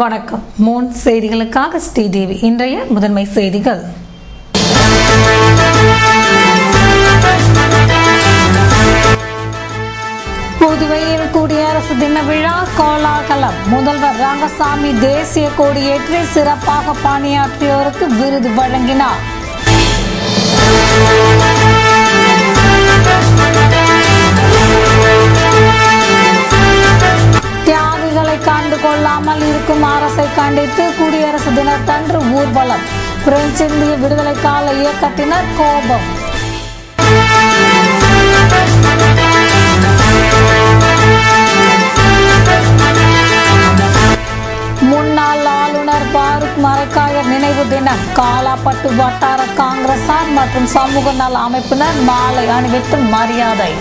வணக்கம். மூன் செய்திகளுக்காக ஸ்ரீதேவி. இன்றைய முதன்மை செய்திகள். புதுவையில் குடியரசு தின விழா கோலாகலம். முதல்வர் ரங்கசாமி தேசிய கொடியேற்றி சிறப்பாக பணியாற்றியோருக்கு விருது வழங்கினார். கண்டு கொள்ளாமல் இருக்கும் அரசை கண்டித்து குடியரசு தினத்தன்று ஊர்வலம். பிரெஞ்சு இந்திய விடுதலை கால இயக்கத்தினர் கோபம். முன்னாள் ஆளுநர் பாரூக் மரைக்காயர் நினைவு தினம். காலாப்பட்டு வட்டார காங்கிரசார் மற்றும் சமூக நல அமைப்பினர் மாலை அணிவித்து மரியாதை.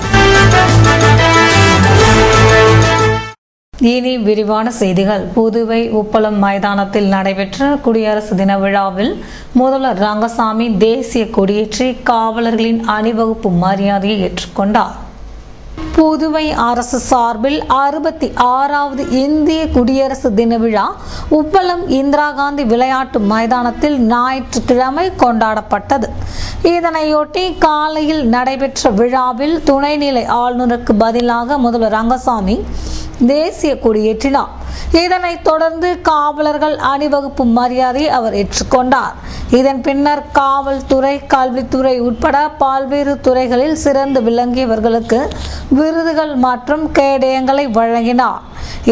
இனி விரிவான செய்திகள். புதுவை உப்பளம் மைதானத்தில் நடைபெற்ற குடியரசு தின விழாவில் முதல்வர் ரங்கசாமி தேசிய கொடியேற்றி காவலர்களின் அணிவகுப்பு மரியாதையை ஏற்றுக்கொண்டார். புதுவை அரசு சார்பில் 66வது இந்திய குடியரசு தின விழா உப்பளம் இந்திரா காந்தி விளையாட்டு மைதானத்தில் ஞாயிற்றுக்கிழமை கொண்டாடப்பட்டது. இதனையொட்டி காலையில் நடைபெற்ற விழாவில் துணைநிலை ஆளுநருக்கு பதிலாக முதல்வர் ரங்கசாமி தேசிய கொடியேற்றினார். இதனைத் தொடர்ந்து காவலர்கள் அணிவகுப்பு மரியாதையை அவர் ஏற்றுக்கொண்டார். இதன் பின்னர் காவல்துறை, கல்வித்துறை உட்பட பல்வேறு துறைகளில் சிறந்து விளங்கியவர்களுக்கு விருதுகள் மற்றும் கேடயங்களை வழங்கினார்.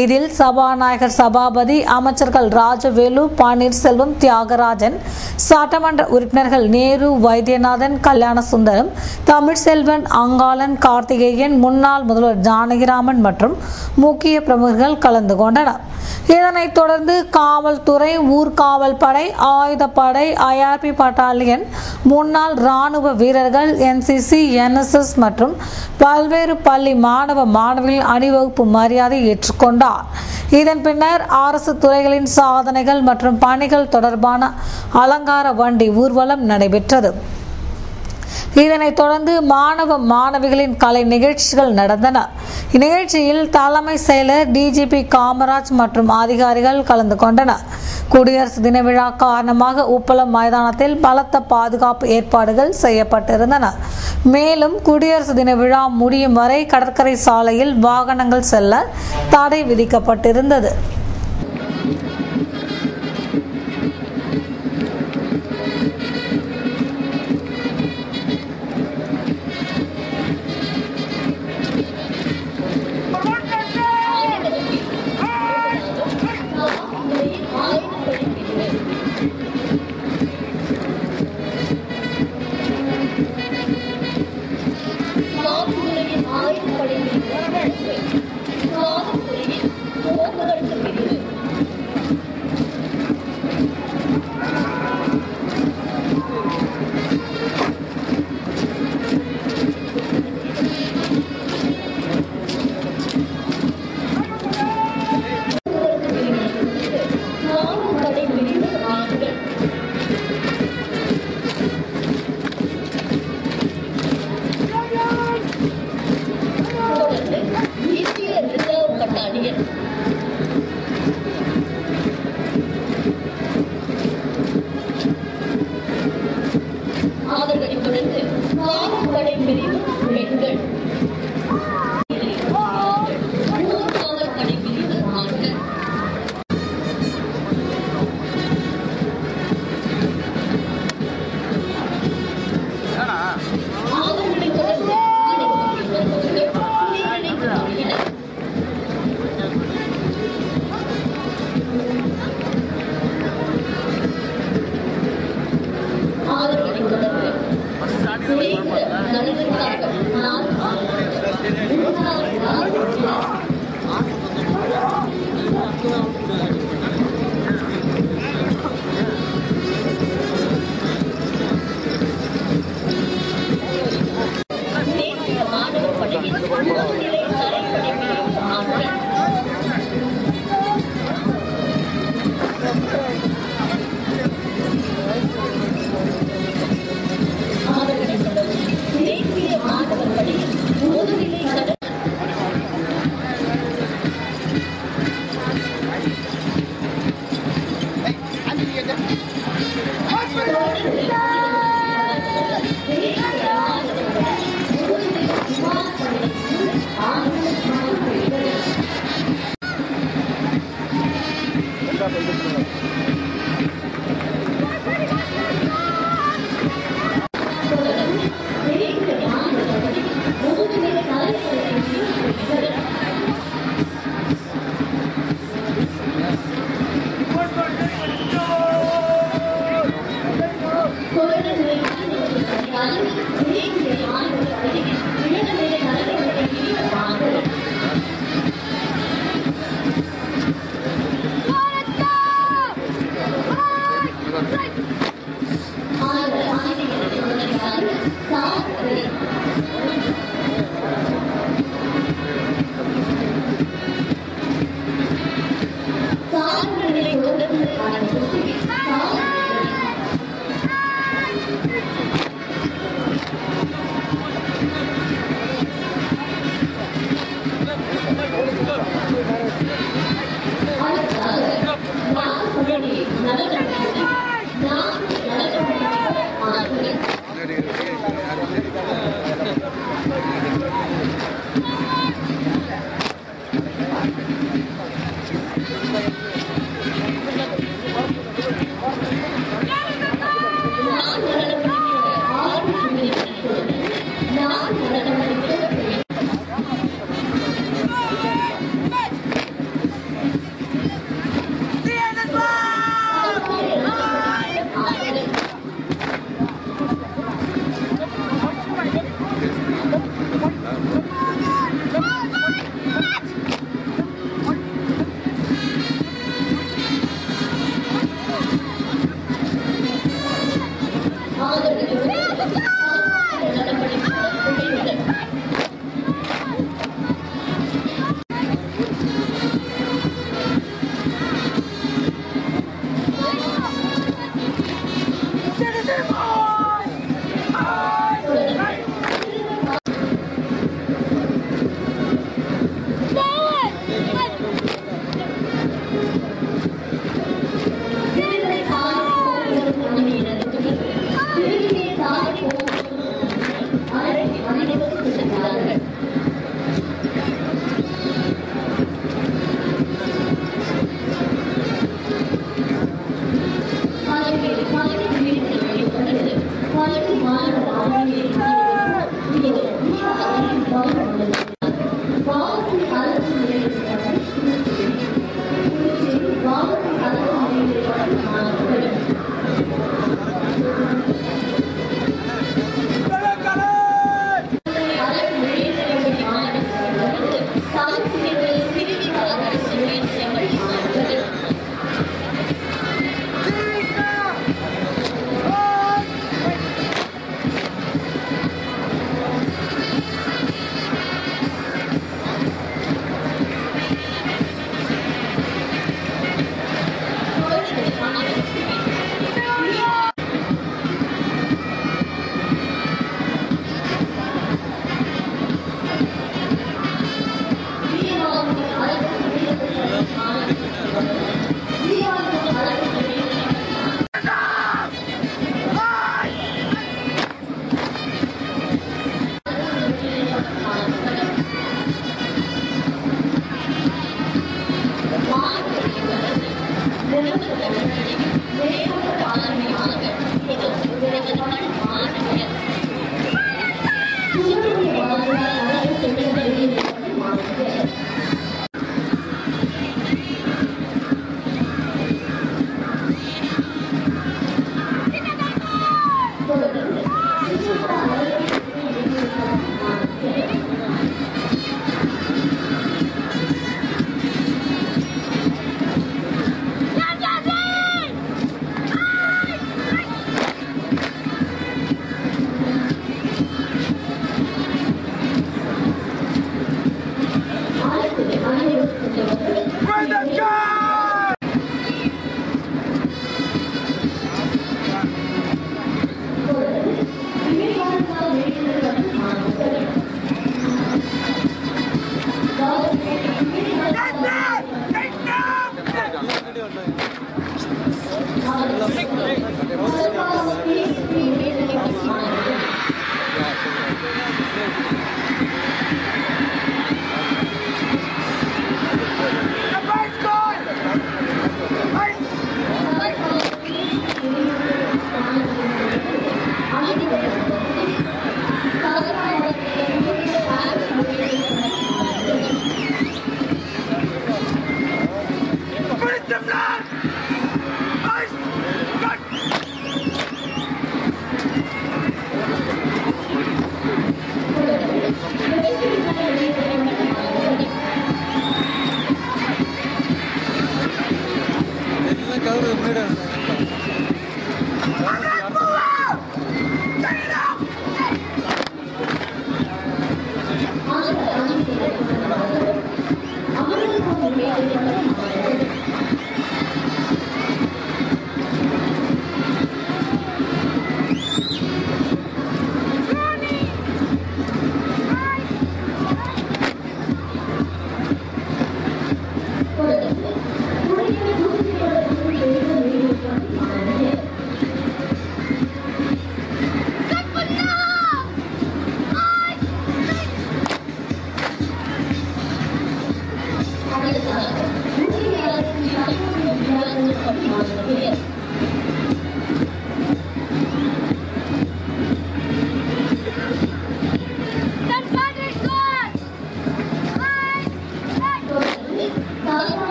இதில் சபாநாயகர் சபாபதி, அமைச்சர்கள் ராஜவேலு, பன்னீர்செல்வம், தியாகராஜன், சட்டமன்ற உறுப்பினர்கள் நேரு, வைத்தியநாதன், கல்யாணசுந்தரம், தமிழ்செல்வன், அங்காளன், கார்த்திகேயன், முன்னாள் முதல்வர் ஜானகிராமன் மற்றும் முக்கிய பிரமுகர்கள் கலந்து கொண்டனர். இதனைத் தொடர்ந்து காவல்துறை, ஊர்காவல் படை, ஆயுதப்படை, IRP பட்டாலியன், முன்னாள் ராணுவ வீரர்கள், NCC, NSS மற்றும் பல்வேறு பள்ளி மாணவ மாணவிகளின் அணிவகுப்பு மரியாதை ஏற்றுக்கொண்டார். இதன் பின்னர் அரசு துறைகளின் சாதனைகள் மற்றும் பணிகள் தொடர்பான அலங்கார வண்டி ஊர்வலம் நடைபெற்றது. இதனைத் தொடர்ந்து மாணவ மாணவிகளின் கலை நிகழ்ச்சிகள் நடந்தன. இந்நிகழ்ச்சியில் தலைமை செயலர் DGP காமராஜ் மற்றும் அதிகாரிகள் கலந்து கொண்டனர். குடியரசு தின விழா காரணமாக உப்பளம் மைதானத்தில் பலத்த பாதுகாப்பு ஏற்பாடுகள் செய்யப்பட்டிருந்தன. மேலும் குடியரசு தின விழா முடியும் வரை கடற்கரை சாலையில் வாகனங்கள் செல்ல தடை விதிக்கப்பட்டிருந்தது.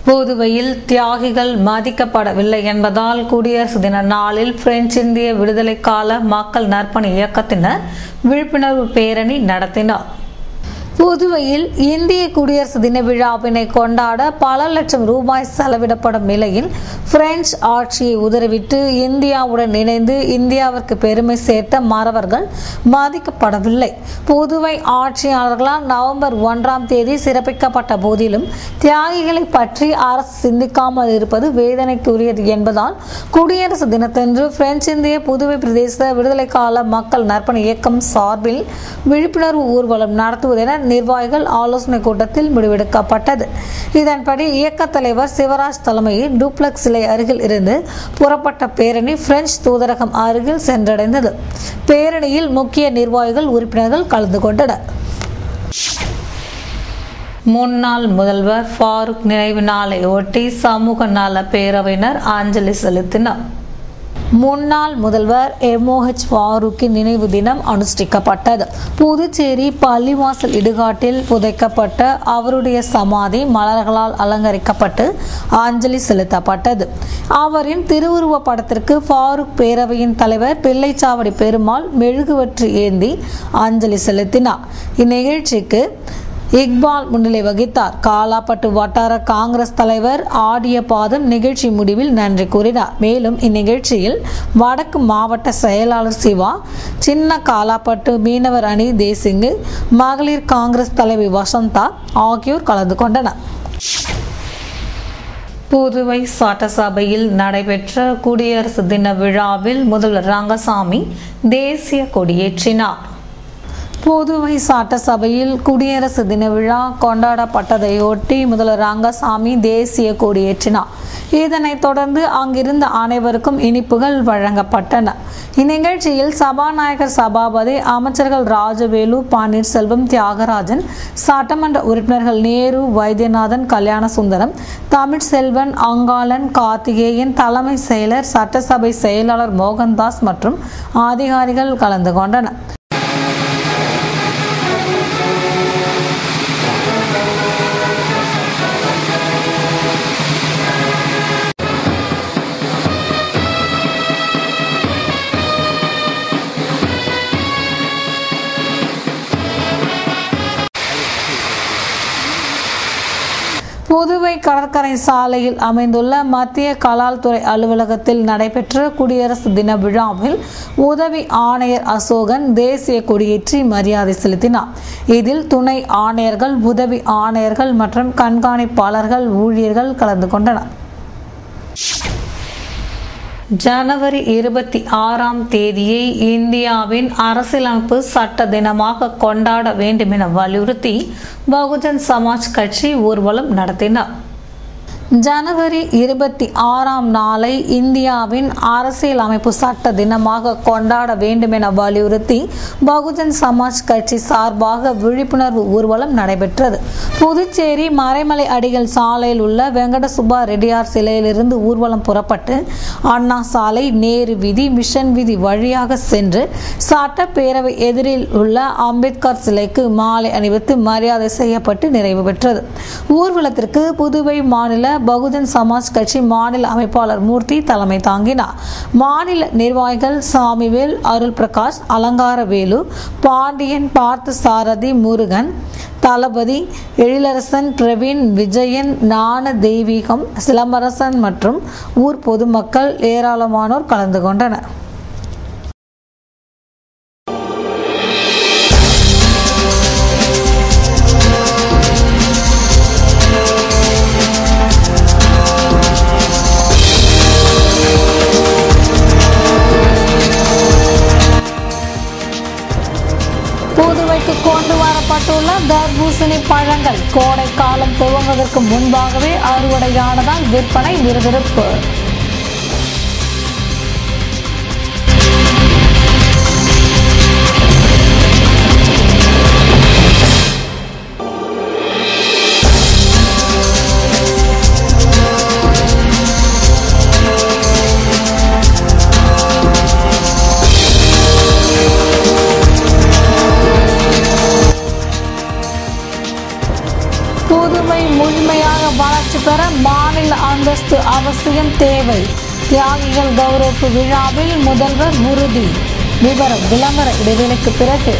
புதுவையில் தியாகிகள் மதிக்கப்படவில்லை என்பதால் குடியரசு தின நாளில் பிரெஞ்சு இந்திய விடுதலை கால மக்கள் நற்பணி இயக்கத்தினர் விழிப்புணர்வு பேரணி நடத்தினர். புதுவையில் இந்திய குடியரசு தின விழாவினை கொண்டாட பல லட்சம் ரூபாய் செலவிடப்படும் நிலையில் பிரெஞ்சு ஆட்சியை உதறிவிட்டு இந்தியாவுடன் இணைந்து இந்தியாவிற்கு பெருமை சேர்த்த மாணவர்கள் மதிக்கப்படவில்லை. புதுவை ஆட்சியாளர்களால் நவம்பர் 1ஆம் தேதி சிறப்பிக்கப்பட்ட போதிலும் தியாகிகளை பற்றி அரசு சிந்திக்காமல் இருப்பது வேதனைக்குரியது என்பதால் குடியரசு தினத்தன்று பிரெஞ்சு இந்திய புதுவை பிரதேச விடுதலை கால மக்கள் நற்பணி இயக்கம் சார்பில் விழிப்புணர்வு ஊர்வலம் நடத்துவதென நிர்வாகிகள் ஆலோசனை கூட்டத்தில் முடிவெடுக்கப்பட்டது. இதன்படி இயக்க தலைவர் சிவராஜ் தலைமையில் டூப்ளக்ஸ் சிலை அருகில் இருந்து புறப்பட்ட பேரணி பிரெஞ்சு தூதரகம் அருகில் சென்றடைந்தது. பேரணியில் முக்கிய நிர்வாகிகள் உறுப்பினர்கள் கலந்து கொண்டனர். முன்னாள் முதல்வர் ஃபாரூக் நினைவு நாளை ஒட்டி சமூக நல பேரவையினர் அஞ்சலி செலுத்தினர். முன்னாள் முதல்வர் எம்ஓஹெச் ஃபாரூக்கின் நினைவு தினம் அனுஷ்டிக்கப்பட்டது. புதுச்சேரி பள்ளிவாசல் இடுகாட்டில் புதைக்கப்பட்ட அவருடைய சமாதி மலர்களால் அலங்கரிக்கப்பட்டு அஞ்சலி செலுத்தப்பட்டது. அவரின் திருவுருவ படத்திற்கு ஃபாரூக் பேரவையின் தலைவர் பிள்ளைச்சாவடி பெருமாள் மெழுகுவர்த்தி ஏந்தி அஞ்சலி செலுத்தினார். இந்நிகழ்ச்சிக்கு இக்பால் முன்னிலை வகித்தார். காலாப்பட்டு வட்டார காங்கிரஸ் தலைவர் ஆடிய பாதம் நிகழ்ச்சி முடிவில் நன்றி கூறினார். மேலும் இந்நிகழ்ச்சியில் வடக்கு மாவட்ட செயலாளர் சிவா, சின்ன காலாப்பட்டு மீனவர் அணி தேசிங்கு, மகளிர் காங்கிரஸ் தலைவி வசந்தா ஆகியோர் கலந்து கொண்டனர். புதுவை சட்டசபையில் நடைபெற்ற குடியரசு தின விழாவில் முதல்வர் ரங்கசாமி தேசிய கொடியேற்றினார். புதுவை சட்டசபையில் குடியரசு தின விழா கொண்டாடப்பட்டதையொட்டி முதல்வர் ரங்கசாமி தேசிய கொடியேற்றினார். இதனைத் தொடர்ந்து அங்கிருந்த அனைவருக்கும் இனிப்புகள் வழங்கப்பட்டன. இந்நிகழ்ச்சியில் சபாநாயகர் சபாபதி, அமைச்சர்கள் ராஜவேலு, பன்னீர்செல்வம், தியாகராஜன், சட்டமன்ற உறுப்பினர்கள் நேரு, வைத்தியநாதன், கல்யாணசுந்தரம், தமிழ்செல்வன், அங்காளன், கார்த்திகேயன், தலைமை செயலர், சட்டசபை செயலாளர் மோகன்தாஸ் மற்றும் அதிகாரிகள் கலந்து கொண்டனர். புதுவை கடற்கரை சாலையில் அமைந்துள்ள மத்திய கலால் துறை அலுவலகத்தில் நடைபெற்ற குடியரசு தின விழாவில் உதவி ஆணையர் அசோகன் தேசிய கொடியேற்றி மரியாதை செலுத்தினார். இதில் துணை ஆணையர்கள், உதவி ஆணையர்கள் மற்றும் கண்காணிப்பாளர்கள், ஊழியர்கள் கலந்து கொண்டனர். ஜனவரி 26ஆம் தேதியை இந்தியாவின் அரசியலமைப்பு சட்ட தினமாக கொண்டாட வேண்டும் என வலியுறுத்தி பகுஜன் சமாஜ் கட்சி ஊர்வலம் நடத்தினார். ஜனவரி 26ஆம் நாளை இந்தியாவின் அரசியல் அமைப்பு சட்ட தினமாக கொண்டாட வேண்டும் என வலியுறுத்தி பகுஜன் சமாஜ் கட்சி சார்பாக விழிப்புணர்வு ஊர்வலம் நடைபெற்றது. புதுச்சேரி மறைமலை அடிகள் சாலையில் உள்ள வெங்கட சுப்பா ரெட்டியார் சிலையிலிருந்து ஊர்வலம் புறப்பட்டு அண்ணா சாலை, நேரு வீதி, மிஷன் வீதி வழியாக சென்று சட்டப்பேரவை எதிரில் உள்ள அம்பேத்கர் சிலைக்கு மாலை அணிவித்து மரியாதை செய்யப்பட்டு நிறைவு பெற்றது. ஊர்வலத்திற்கு புதுவை மாநில பகுஜன் சமாஜ் கட்சி மாநில அமைப்பாளர் மூர்த்தி தலைமை தாங்கினார். மாநில நிர்வாகிகள் சாமிவேல், அருள் பிரகாஷ், அலங்காரவேலு, பாண்டியன், பார்த்த சாரதி, முருகன், தளபதி, எழிலரசன், பிரவீன், விஜயன், ஞான தெய்வீகம், சிலம்பரசன் மற்றும் ஊர் பொதுமக்கள் ஏராளமானோர் கலந்து கொண்டனர். புதுவைக்கு கொண்டு வரப்பட்டுள்ள தர்பூசணி பழங்கள் கோடை காலம் துவங்குவதற்கு முன்பாகவே அறுவடையானதால் விற்பனை விறுவிறுப்பு. புதுவை முழுமையாக வளர்ச்சி பெற மாநில அந்தஸ்து அவசியம் தேவை. தியாகிகள் கௌரவ விழாவில் முதல்வர் உறுதி. விவரம் விளம்பர இடைவேளைக்கு பிறகு.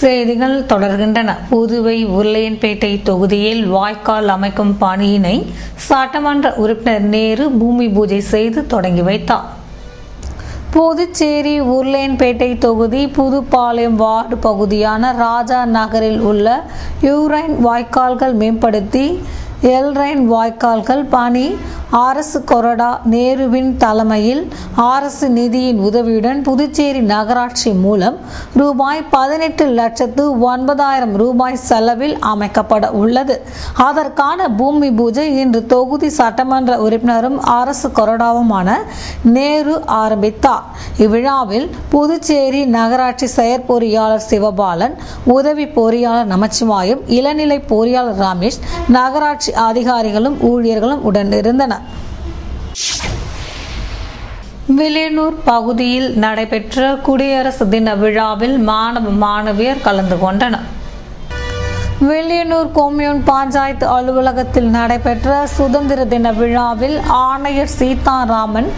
செய்திகள் தொடர்கின்றன. புதுவை உருளையன்பேட்டை தொகுதியில் வாய்க்கால் அமைக்கும் பணியினை சட்டமன்ற உறுப்பினர் நேரு பூமி பூஜை செய்து தொடங்கி வைத்தார். புதுச்சேரி உருளையன்பேட்டை தொகுதி புதுப்பாளையம் வார்டு பகுதியான ராஜா நகரில் உள்ள யூரைன் வாய்க்கால்கள் மேம்படுத்தி எல்ரைன் வாய்க்கால்கள் பணி அரசு கொறடா நேருவின் தலைமையில் அரசு நிதியின் உதவியுடன் புதுச்சேரி நகராட்சி மூலம் ரூபாய் 18,09,000 ரூபாய் செலவில் அமைக்கப்பட உள்ளது. அதற்கான பூமி பூஜை இன்று தொகுதி சட்டமன்ற உறுப்பினரும் அரசு கொறடாவுமான நேரு ஆரம்பித்தார். இவ்விழாவில் புதுச்சேரி நகராட்சி செயற்பொறியாளர் சிவபாலன், உதவி பொறியாளர் நமச்சிவாயம், இளநிலை பொறியாளர் ரமேஷ், நகராட்சி அதிகாரிகளும் ஊழியர்களும் உடனிருந்தனர். வில்லியனூர் பகுதியில் நடைபெற்ற குடியரசு தின விழாவில் மாணவ மாணவியர் கலந்து கொண்டனர். வில்லியனூர் கொம்யூன் பஞ்சாயத்து அலுவலகத்தில் நடைபெற்ற சுதந்திர தின விழாவில் ஆணையர் சீதாராமன்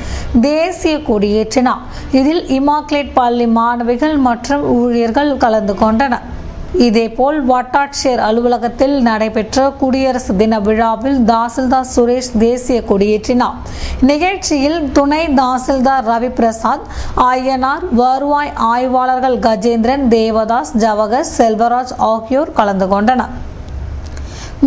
தேசிய கொடியேற்றினார். இதில் இமாக்லேட் பள்ளி மாணவிகள் மற்றும் ஊழியர்கள் கலந்து கொண்டனர். இதேபோல் வட்டாட்சியர் அலுவலகத்தில் நடைபெற்ற குடியரசு தின விழாவில் தாசில்தார் சுரேஷ் தேசிய கொடியேற்றினார். நிகழ்ச்சியில் துணை தாசில்தார் ரவி பிரசாத், ஐயனார், வருவாய் ஆய்வாளர்கள் கஜேந்திரன், தேவதாஸ், ஜவஹர், செல்வராஜ் ஆகியோர் கலந்து கொண்டனர்.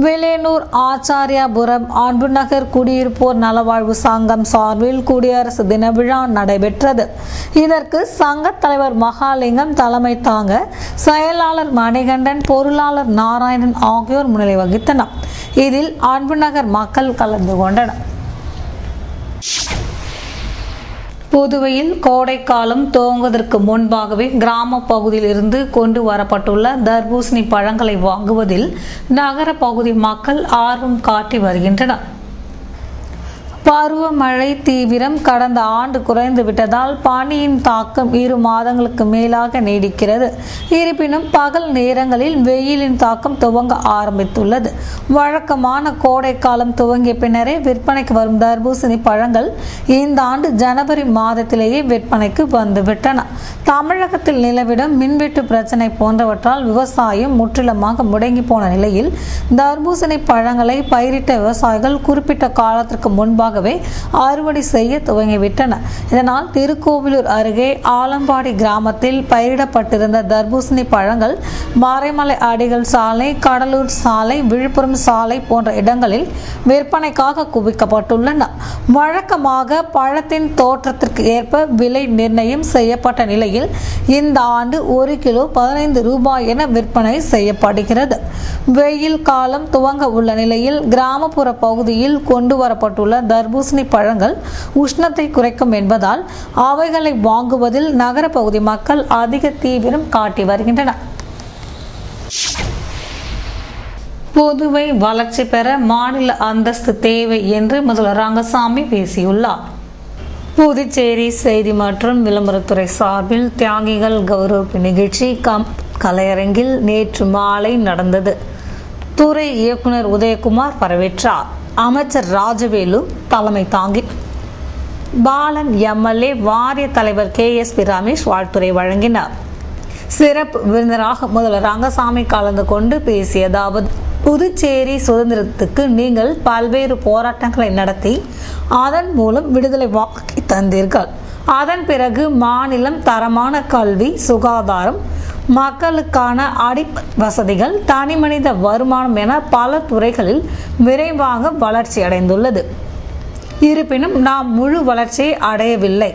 வில்லியனூர் ஆச்சாரியாபுரம் அன்புநகர் குடியிருப்போர் நலவாழ்வு சங்கம் சார்பில் குடியரசு தின விழா நடைபெற்றது. இதற்கு சங்க தலைவர் மகாலிங்கம் தலைமை தாங்க, செயலாளர் மணிகண்டன், பொருளாளர் நாராயணன் ஆகியோர் முன்னிலை வகித்தனர். இதில் அன்புநகர் மக்கள் கலந்து கொண்டனர். புதுவையில் கோடைக்காலம் துவங்குவதற்கு முன்பாகவே கிராம பகுதியில் இருந்து கொண்டு வரப்பட்டுள்ள தர்பூசணி பழங்களை வாங்குவதில் நகர பகுதி மக்கள் ஆர்வம் காட்டி வருகின்றனர். பருவமழை தீவிரம் கடந்த ஆண்டு குறைந்து விட்டதால் பனியின் தாக்கம் 2 மாதங்களுக்கு மேலாக நீடிக்கிறது. இருப்பினும் பகல் நேரங்களில் வெயிலின் தாக்கம் துவங்க ஆரம்பித்துள்ளது. வழக்கமான கோடை காலம் துவங்கிய பின்னரே விற்பனைக்கு வரும் தர்பூசணி பழங்கள் இந்த ஆண்டு ஜனவரி மாதத்திலேயே விற்பனைக்கு வந்துவிட்டன. தமிழகத்தில் நிலவிடும் மின்வெட்டு பிரச்சனை போன்றவற்றால் விவசாயம் முற்றிலுமாக முடங்கி போன நிலையில் தர்பூசணி பழங்களை பயிரிட்ட விவசாயிகள் குறிப்பிட்ட காலத்திற்கு முன்பாக அறுவடை செய்ய துவங்கிவிட்டனர். இதனால் திருக்கோவிலூர் அருகே ஆலம்பாடி கிராமத்தில் பயிரிடப்பட்டிருந்த தர்பூசணி பழங்கள் மறைமலை அடிகள் சாலை, கடலூர் சாலை, விழுப்புரம் சாலை போன்ற இடங்களில் விற்பனைக்காக குவிக்கப்பட்டுள்ளன. வழக்கமாக பழத்தின் தோற்றத்திற்கு ஏற்ப விலை நிர்ணயம் செய்யப்பட்ட நிலையில் இந்த ஆண்டு 1 கிலோ 15 ரூபாய் என விற்பனை செய்யப்படுகிறது. வெயில் காலம் துவங்க உள்ள நிலையில் கிராமப்புற பகுதியில் கொண்டு வரப்பட்டுள்ள தர்பூசணி பழங்கள் உஷ்ணத்தை குறைக்கும் என்பதால் அவைகளை வாங்குவதில் நகர பகுதி மக்கள் அதிக தீவிரம் காட்டி வருகின்றனர். புதுவை வளர்ச்சி பெற மாநில அந்தஸ்து தேவை என்று முதல்வர் ரங்கசாமி பேசியுள்ளார். புதுச்சேரி செய்தி மற்றும் விளம்பரத்துறை சார்பில் தியாகிகள் கௌரவ நிகழ்ச்சி கலையரங்கில் நேற்று மாலை நடந்தது. துறை இயக்குனர் உதயகுமார் வரவேற்றார். அமைச்சர் ராஜவேலு தலைமை தாங்கி பாலன் எம்எல்ஏ, வாரிய தலைவர் KSP ரமேஷ் வாழ்த்துரை வழங்கினார். சிறப்பு விருந்தினராக முதல்வர் ரங்கசாமி கலந்து கொண்டு பேசியதாவது: புதுச்சேரி சுதந்திரத்துக்கு நீங்கள் பல்வேறு போராட்டங்களை நடத்தி அதன் மூலம் விடுதலை வாக்கி தந்தீர்கள். அதன் பிறகு மாநிலம் தரமான கல்வி, சுகாதாரம், மக்களுக்கான அடிப்படை வசதிகள், தனிமனித வருமானம் என பல துறைகளில் விரைவாக வளர்ச்சி அடைந்துள்ளது. இருப்பினும் நாம் முழு வளர்ச்சியை அடையவில்லை.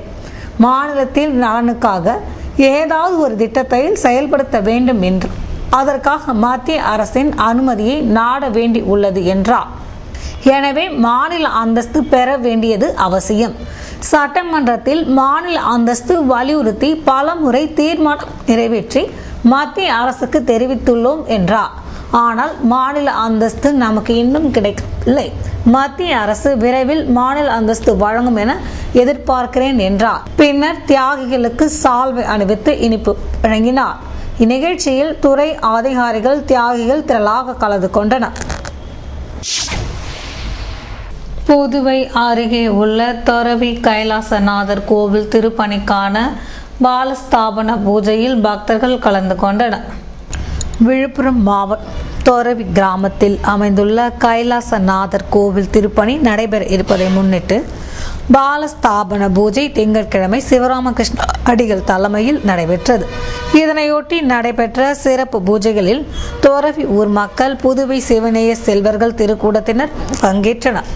மாநிலத்தில் நலனுக்காக ஏதாவது ஒரு திட்டத்தை செயல்படுத்த வேண்டும் என்று அதற்காக மத்திய அரசின் அனுமதியை நாட வேண்டி உள்ளது என்றார். எனவே மாநில அந்தஸ்து பெற வேண்டியது அவசியம். சட்டமன்றத்தில் மாநில அந்தஸ்து வலியுறுத்தி பல முறை தீர்மானம் நிறைவேற்றி மத்திய அரசுக்கு தெரிவித்துள்ளோம் என்றார். ஆனால் மாநில அந்தஸ்து நமக்கு இன்னும் கிடைக்கவில்லை. மத்திய அரசு விரைவில் மாநில அந்தஸ்து வழங்கும் என எதிர்பார்க்கிறேன் என்றார். பின்னர் தியாகிகளுக்கு சால்வை அணிவித்து இனிப்பு வழங்கினார். இந்நிகழ்ச்சியில் துறை அதிகாரிகள், தியாகிகள் திரளாக கலந்து கொண்டனர். புதுவை அருகே உள்ள தொரவி கைலாசநாதர் கோவில் திருப்பணிக்கான பாலஸ்தாபன பூஜையில் பக்தர்கள் கலந்து கொண்டனர். விழுப்புரம் மாவட்டம் தொரவி கிராமத்தில் அமைந்துள்ள கைலாசநாதர் கோவில் திருப்பணி நடைபெற இருப்பதை முன்னிட்டு பாலஸ்தாபன பூஜை திங்கட்கிழமை சிவராமகிருஷ்ண அடிகள் தலைமையில் நடைபெற்றது. இதனையொட்டி நடைபெற்ற சிறப்பு பூஜைகளில் தொரவி ஊர் மக்கள், புதுவை சிவநேய செல்வர்கள் திருக்கூடத்தினர் பங்கேற்றனர்.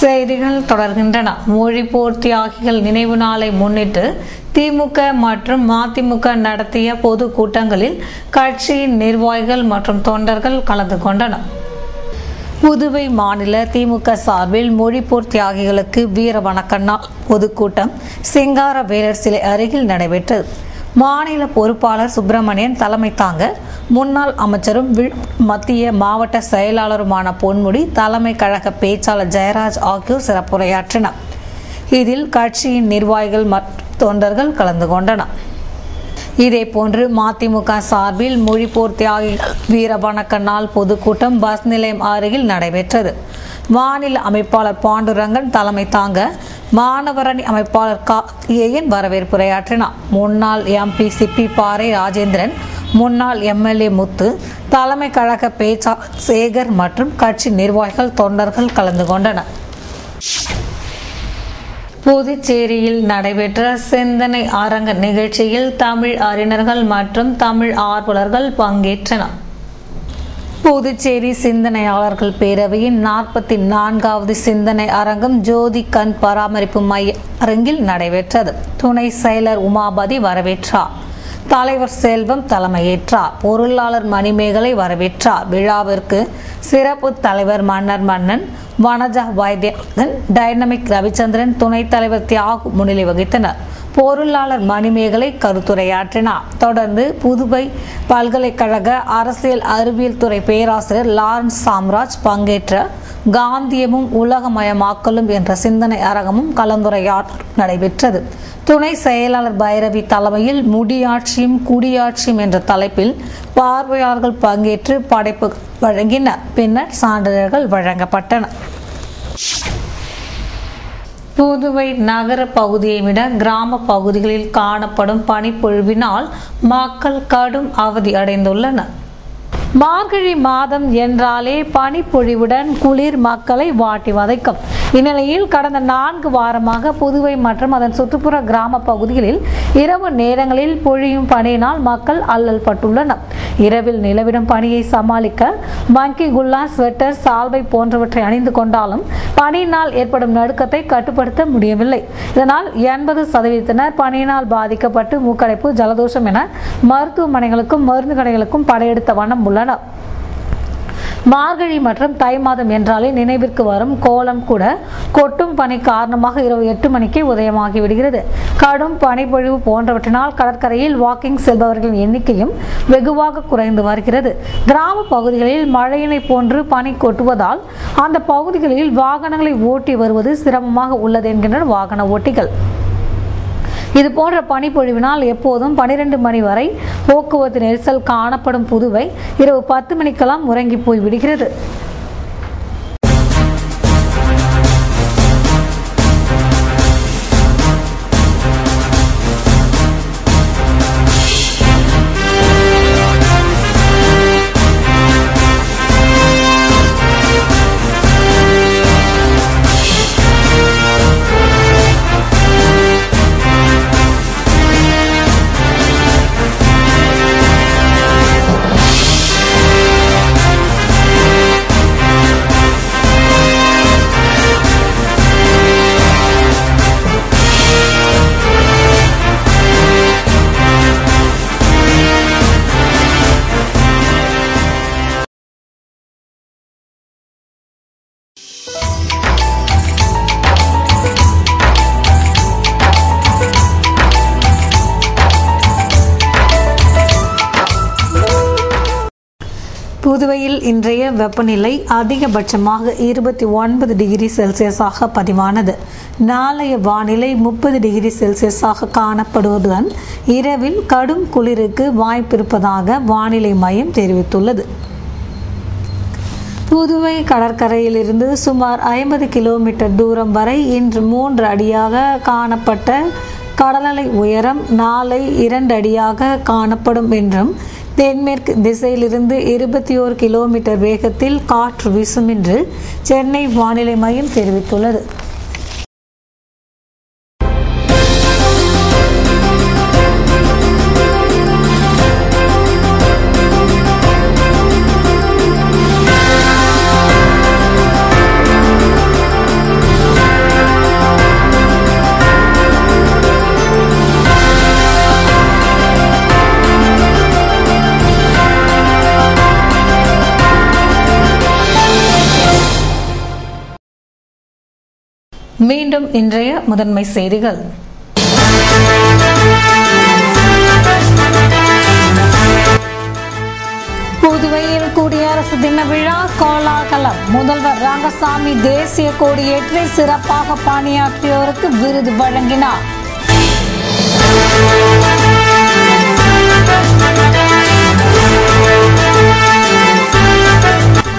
செய்திகள் தொடர்கின்றன. மொழிப்போர் தியாகிகள் நினைவு நாளை முன்னிட்டு திமுக மற்றும் மதிமுக நடத்திய பொது கூட்டங்களில் கட்சியின் நிர்வாகிகள் மற்றும் தொண்டர்கள் கலந்து கொண்டனர். புதுவை மாநில திமுக சார்பில் மொழிப்போர் தியாகிகளுக்கு வீர வணக்க நாள் பொதுக்கூட்டம் சிங்காரவேலர் சிலை அருகில் நடைபெற்றது. மாநில பொறுப்பாளர் சுப்பிரமணியன் தலைமை தாங்க, முன்னாள் அமைச்சரும் மத்திய மாவட்ட செயலாளருமான பொன்முடி, தலைமை கழக பேச்சாளர் ஜெயராஜ் ஆகியோர் சிறப்புரையாற்றினர். இதில் கட்சியின் நிர்வாகிகள் மற்றும் தொண்டர்கள் கலந்து கொண்டனர். இதேபோன்று மதிமுக சார்பில் மொழிப்போர் தியாகிகள் வீர வணக்க நாள் பொதுக்கூட்டம் பஸ் நிலையம் அருகில் நடைபெற்றது. மாநில அமைப்பாளர் பாண்டுரங்கன் தலைமை தாங்க, மாணவரணி அமைப்பாளர் கார்த்திகேயன் வரவேற்புரையாற்றினார். முன்னாள் எம்பி சிப்பி பாறை ராஜேந்திரன், முன்னாள் எம்எல்ஏ முத்து, தலைமை கழக பேச்சாளர் சேகர் மற்றும் கட்சி நிர்வாகிகள் தொண்டர்கள் கலந்து கொண்டனர். புதுச்சேரியில் நடைபெற்ற சிந்தனை அரங்க நிகழ்ச்சியில் தமிழ் அறிஞர்கள் மற்றும் தமிழ் ஆர்வலர்கள் பங்கேற்றனர். புதுச்சேரி சிந்தனையாளர்கள் பேரவையின் 44வது சிந்தனை அரங்கம் ஜோதி கண் பராமரிப்பு மைய அரங்கில் நடைபெற்றது. துணை செயலர் உமாபதி வரவேற்றார். தலைவர் செல்வம் தலைமையேற்றார். பொருளாளர் மணிமேகலை வரவேற்றார். விழாவிற்கு சிறப்பு தலைவர் மன்னர் மன்னன், வனஜா வைத்தியன், டைனமிக் ரவிச்சந்திரன், துணைத் தலைவர் தியாகு முன்னிலை வகித்தனர். பொருளாளர் மணிமேகலை கருத்துரையாற்றினார். தொடர்ந்து புதுவை பல்கலைக்கழக அரசியல் அறிவியல் துறை பேராசிரியர் லாரன்ஸ் சாம்ராஜ் பங்கேற்ற காந்தியமும் உலகமயமாக்கலும் என்ற சிந்தனை அரங்கமும் கலந்துரையாடல் நடைபெற்றது. துணை செயலாளர் பைரவி தலைமையில் முடியாட்சியும் குடியாட்சியும் என்ற தலைப்பில் பார்வையாளர்கள் பங்கேற்று படைப்பு வழங்கினர். பின்னர் சான்றிதழ்கள் வழங்கப்பட்டன. புதுவை நகர பகுதியை விட கிராம பகுதிகளில் காணப்படும் பனிப்பொழிவினால் மக்கள் கடும் அவதி அடைந்துள்ளனர். மார்கழி மாதம் என்றாலே பனிப்பொழிவுடன் குளிர் மக்களை வாட்டி வதைக்கும். இந்நிலையில் கடந்த 4 வாரமாக புதுவை மற்றும் அதன் சுற்றுப்புற கிராம பகுதிகளில் இரவு நேரங்களில் பொழியும் பனியினால் மக்கள் அல்லல் பட்டுள்ளனர். இரவில் நிலவிடும் பனியை சமாளிக்க மங்கி குல்லா, ஸ்வெட்டர், சால்வை போன்றவற்றை அணிந்து கொண்டாலும் பனியினால் ஏற்படும் நடுக்கத்தை கட்டுப்படுத்த முடியவில்லை. இதனால் 80% பனியினால் பாதிக்கப்பட்டு மூக்கடைப்பு, ஜலதோஷம் என மருத்துவமனைகளுக்கும் மருந்து கடைகளுக்கும் படையெடுத்த வண்ணம் உள்ளனர். மார்கழி மற்றும் தை மாதம் என்றாலே நினைவிற்கு வரும் கோலம் கூட கொட்டும் பனி காரணமாக இரவு 8 மணிக்கே உதயமாகி விடுகிறது. கடும் பனிப்பொழிவு போன்றவற்றினால் கடற்கரையில் வாக்கிங் செல்பவர்களின் எண்ணிக்கையும் வெகுவாக குறைந்து வருகிறது. கிராம பகுதிகளில் மழையினை போன்று பனி கொட்டுவதால் அந்த பகுதிகளில் வாகனங்களை ஓட்டி வருவது சிரமமாக உள்ளது என்கின்றனர் வாகன ஓட்டிகள். இது போன்ற பனிப்பொழிவினால் எப்போதும் 12 மணி வரை போக்குவரத்து நெரிசல் காணப்படும் புதுவை இரவு 10 மணிக்கெல்லாம் உறங்கி போய் விடுகிறது. புதுவையில் இன்றைய வெப்பநிலை அதிகபட்சமாக 29 டிகிரி செல்சியஸாக பதிவானது. நாளைய வானிலை 30 டிகிரி செல்சியஸாக காணப்படுவதுடன் இரவில் கடும் குளிருக்கு வாய்ப்பிருப்பதாக வானிலை மையம் தெரிவித்துள்ளது. புதுவை கடற்கரையிலிருந்து சுமார் 50 கிலோமீட்டர் தூரம் வரை இன்று 3 அடியாக காணப்பட்ட கடலலை உயரம் நாளை 2 அடியாக காணப்படும் என்றும், தென்மேற்கு திசையிலிருந்து 21 கிலோமீட்டர் வேகத்தில் காற்று வீசும் என்று சென்னை வானிலை மையம் தெரிவித்துள்ளது. மீண்டும் இன்றைய முதன்மை செய்திகள். புதுவையில் குடியரசு தின விழா கோலாகலம். முதல்வர் ரங்கசாமி தேசிய கொடியேற்றி சிறப்பாக பணியாற்றியோருக்கு விருது வழங்கினார்.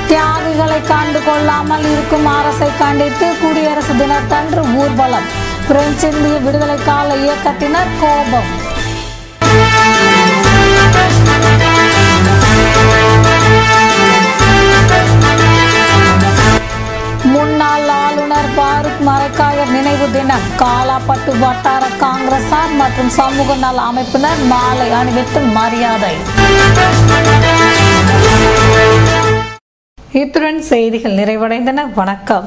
தியாகிகளை கண்டு கொள்ளாமல் இருக்கும் அரசை கண்டித்து குடியரசு தினத்தன்று ஊர்வலம். பிரெஞ்சு இந்திய விடுதலை கால இயக்கத்தினர் கோபம். முன்னாள் ஆளுநர் பாரூக் மரைக்காயர் நினைவு தினம். காலாப்பட்டு வட்டார காங்கிரசார் மற்றும் சமூக நல அமைப்பினர் மாலை அணிவித்து மரியாதை. இத்துடன் செய்திகள் நிறைவடைந்தன. வணக்கம்.